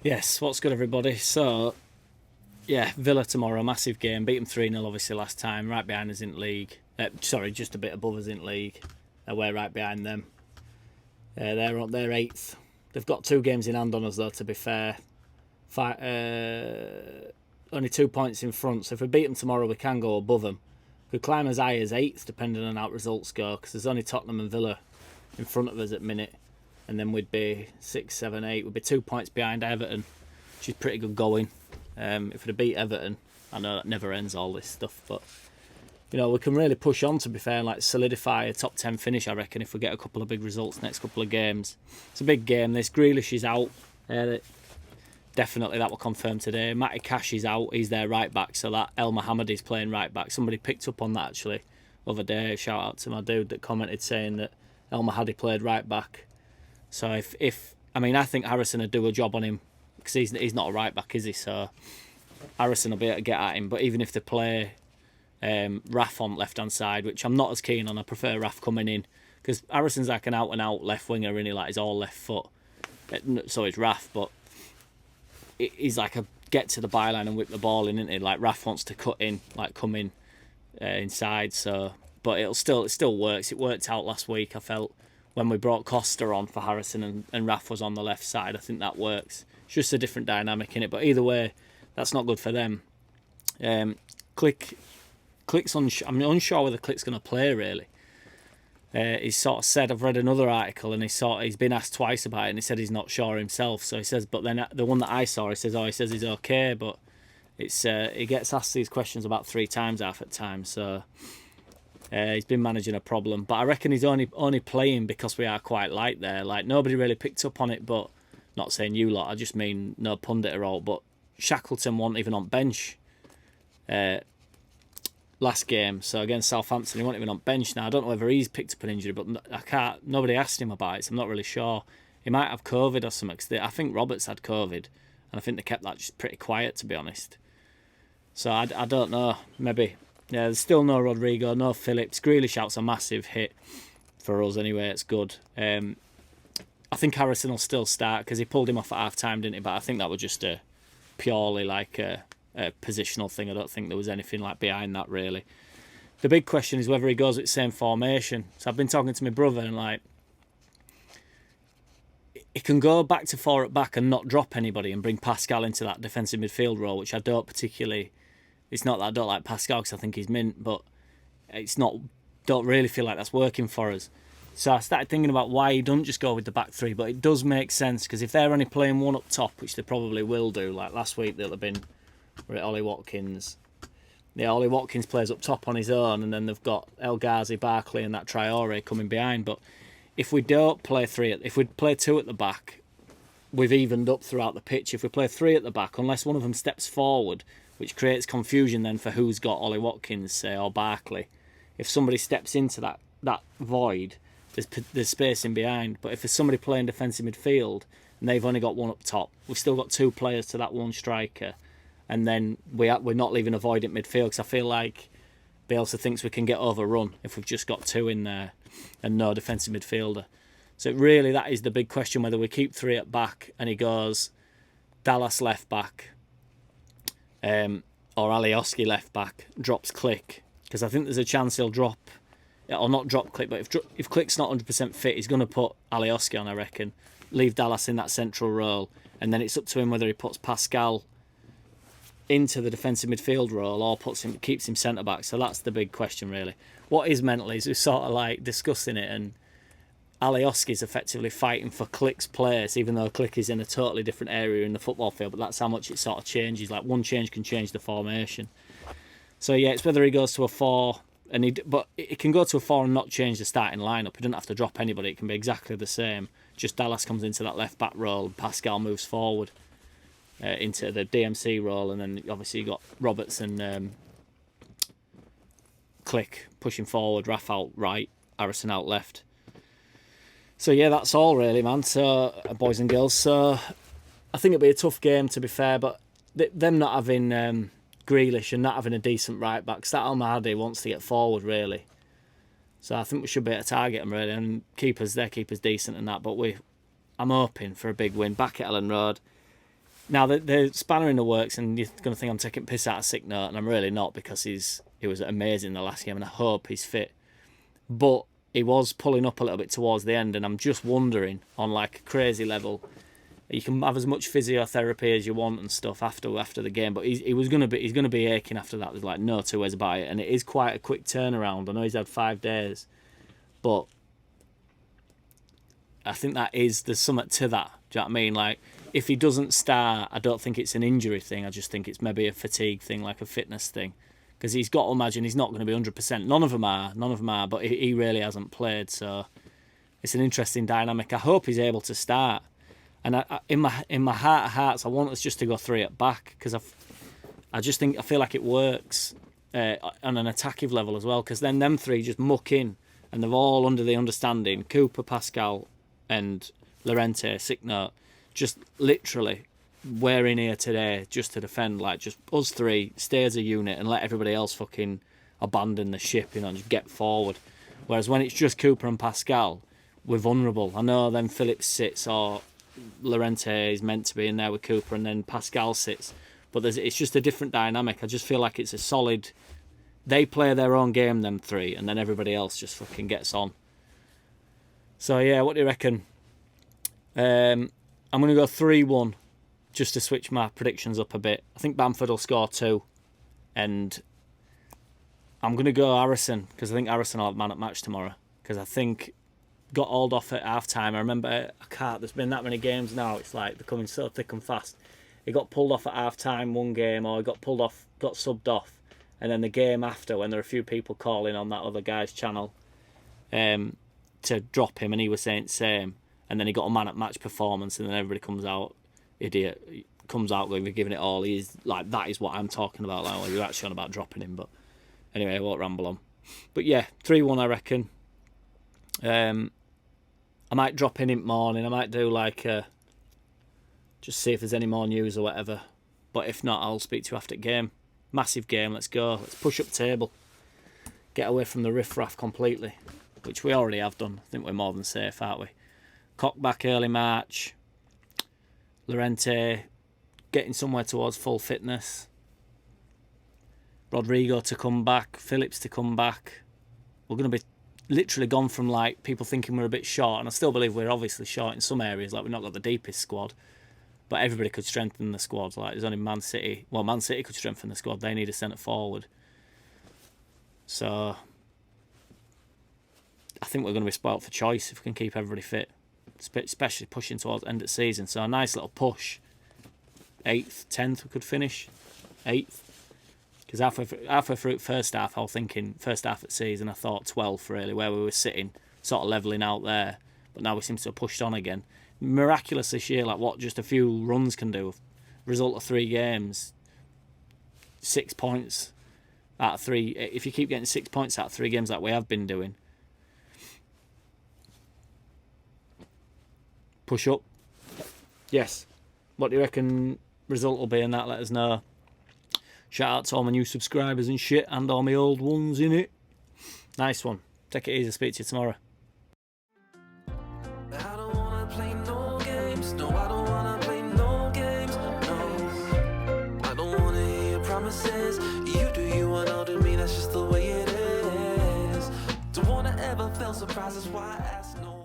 Yes, what's good, everybody? So, yeah, Villa tomorrow, massive game. Beat them 3-0, obviously, last time. Right behind us in league. Sorry, just a bit above us in league. We're right behind them. They're eighth. They've got 2 games in hand on us, though, to be fair. Only 2 points in front. So if we beat them tomorrow, we can go above them. We could climb as high as 8th, depending on how results go, because there's only Tottenham and Villa in front of us at minute. And then we'd be 6, 7, 8. We'd be 2 points behind Everton, which is pretty good going. If we'd beat Everton, I know that never ends all this stuff, but we can really push on, to be fair, and like solidify a top 10 finish, I reckon, if we get a couple of big results next couple of games. It's a big game. This Grealish is out. Definitely that will confirm today. Matty Cash is out. He's their right back, so that El Mohamed is playing right back. Somebody picked up on that actually the other day. Shout out to my dude that commented saying that El Mohamed played right back. So I think Harrison would do a job on him, because he's not a right back, is he? So Harrison will be able to get at him. But even if they play Raf on left hand side, which I'm not as keen on, I prefer Raf coming in, because Harrison's like an out and out left winger, really, like he's all left foot. So is Raf, but he's like a get to the byline and whip the ball in, isn't he? Like Raf wants to cut in, like come in inside. So, but it still works. It worked out last week, I felt, when we brought Costa on for Harrison and Raf was on the left side. I think that works. It's just a different dynamic in it. But either way, that's not good for them. Click's I'm unsure whether Click's going to play, really. He's sort of said, I've read another article, and he's been asked twice about it, and he said he's not sure himself. So he says, but then the one that I saw, he says he's okay, but it's he gets asked these questions about 3 times half at time. So he's been managing a problem, but I reckon he's only playing because we are quite light there. Like, nobody really picked up on it, but not saying you lot, I just mean no pundit at all. But Shackleton wasn't even on bench last game, so against Southampton he wasn't even on bench. Now I don't know whether he's picked up an injury, but nobody asked him about it, so I'm not really sure. He might have COVID or something, cause I think Roberts had COVID, and I think they kept that just pretty quiet, to be honest. So I don't know, maybe. Yeah, there's still no Rodrigo, no Phillips. Grealish out's a massive hit for us anyway, it's good. I think Harrison will still start, because he pulled him off at half time, didn't he? But I think that was just purely like a positional thing. I don't think there was anything like behind that, really. The big question is whether he goes with the same formation. So I've been talking to my brother, and like, he can go back to 4 at back and not drop anybody and bring Pascal into that defensive midfield role, which I don't particularly. It's not that I don't like Pascal, because I think he's mint, but it's not. Don't really feel like that's working for us. So I started thinking about why he doesn't just go with the back 3, but it does make sense, because if they're only playing one up top, which they probably will do, like last week they'll have been with Ollie Watkins. Yeah, Ollie Watkins plays up top on his own, and then they've got El Ghazi, Barkley, and that Traore coming behind. But if we don't play 3, if we play 2 at the back, we've evened up throughout the pitch. If we play 3 at the back, unless one of them steps forward, which creates confusion then for who's got Ollie Watkins, say, or Barkley. If somebody steps into that void, there's space in behind. But if there's somebody playing defensive midfield and they've only got one up top, we've still got 2 players to that one striker. And then we're not leaving a void at midfield, because I feel like Bielsa thinks we can get overrun if we've just got 2 in there and no defensive midfielder. So really, that is the big question, whether we keep 3 at back and he goes Dallas left back, or Alioski left back, drops Click, because I think there's a chance he'll drop, or not drop Click, but if Click's not 100% fit, he's going to put Alioski on, I reckon, leave Dallas in that central role, and then it's up to him whether he puts Pascal into the defensive midfield role or keeps him centre back. So that's the big question, really. What is mental is we're sort of like discussing it, and Alioski's effectively fighting for Click's place, even though Click is in a totally different area in the football field. But that's how much it sort of changes. Like, one change can change the formation. So yeah, it's whether he goes to a 4, but it can go to a 4 and not change the starting lineup. He doesn't have to drop anybody. It can be exactly the same. Just Dallas comes into that left back role and Pascal moves forward into the DMC role, and then obviously you got Roberts and Click pushing forward, Raf out right, Harrison out left. So yeah, that's all really, man. So boys and girls, so I think it'll be a tough game, to be fair, but them not having Grealish and not having a decent right back, that Almahdi wants to get forward, really. So I think we should be able to target them, really, and their keeper's decent and that, but I'm hoping for a big win back at Ellen Road. Now, the spanner in the works, and you're going to think I'm taking piss out of sick note, and I'm really not, because he was amazing the last game, and I hope he's fit. But he was pulling up a little bit towards the end, and I'm just wondering, on like a crazy level, you can have as much physiotherapy as you want and stuff after the game, but he's going to be aching after that. There's like no two ways about it, and it is quite a quick turnaround. I know he's had 5 days, but I think there's something to that. Do you know what I mean? Like, if he doesn't start, I don't think it's an injury thing. I just think it's maybe a fatigue thing, like a fitness thing. Because he's got to imagine he's not going to be 100%. None of them are, but he really hasn't played. So it's an interesting dynamic. I hope he's able to start. And in my heart of hearts, I want us just to go 3 at back, because I feel like it works on an attacking level as well. Because then them 3 just muck in, and they're all under the understanding. Cooper, Pascal, and Llorente, sick note, just literally, we're in here today just to defend. Like, just us 3 stay as a unit and let everybody else fucking abandon the ship, and just get forward. Whereas when it's just Cooper and Pascal, we're vulnerable. I know then Phillips sits, or Llorente is meant to be in there with Cooper, and then Pascal sits. But it's just a different dynamic. I just feel like it's a solid... They play their own game, them 3, and then everybody else just fucking gets on. So, yeah, what do you reckon? I'm going to go 3-1, just to switch my predictions up a bit. I think Bamford will score 2. And I'm going to go Harrison, because I think Harrison will have man at match tomorrow. Because I think got hauled off at half-time. I remember, there's been that many games now. It's like they're coming so thick and fast. He got pulled off at half-time one game, or he got subbed off. And then the game after, when there were a few people calling on that other guy's channel to drop him, and he was saying the same. And then he got a man at match performance, and then everybody comes out, idiot, comes out going, we're giving it all. He's like, that is what I'm talking about. Like, well, you're actually on about dropping him. But anyway, I won't ramble on. But yeah, 3-1, I reckon. I might drop in morning. I might do like just see if there's any more news or whatever. But if not, I'll speak to you after the game. Massive game, let's go. Let's push up the table. Get away from the riff-raff completely, which we already have done. I think we're more than safe, aren't we? Cock back early March. Llorente getting somewhere towards full fitness. Rodrigo to come back. Phillips to come back. We're going to be literally gone from like people thinking we're a bit short, and I still believe we're obviously short in some areas. Like, we've not got the deepest squad, but everybody could strengthen the squad. Like, there's only Man City. Well, Man City could strengthen the squad. They need a centre forward. So I think we're going to be spoilt for choice if we can keep everybody fit, especially pushing towards the end of the season. So a nice little push. 8th, 10th we could finish. 8th. Because halfway through first half, I was thinking, first half of the season, I thought 12th really, where we were sitting, sort of levelling out there. But now we seem to have pushed on again. Miraculous this year, like what just a few runs can do. Result of 3 games, 6 points out of 3. If you keep getting 6 points out of 3 games like we have been doing, push up. Yes. What do you reckon result will be in that? Let us know. Shout out to all my new subscribers and shit, and all my old ones in it. Nice one. Take it easy. Speak to you tomorrow. I don't wanna play no games. No, I don't wanna play no games. No, I don't wanna hear your promises. You do you, and I'll do me. That's just the way it is. Don't wanna ever feel surprised. That's why I ask no.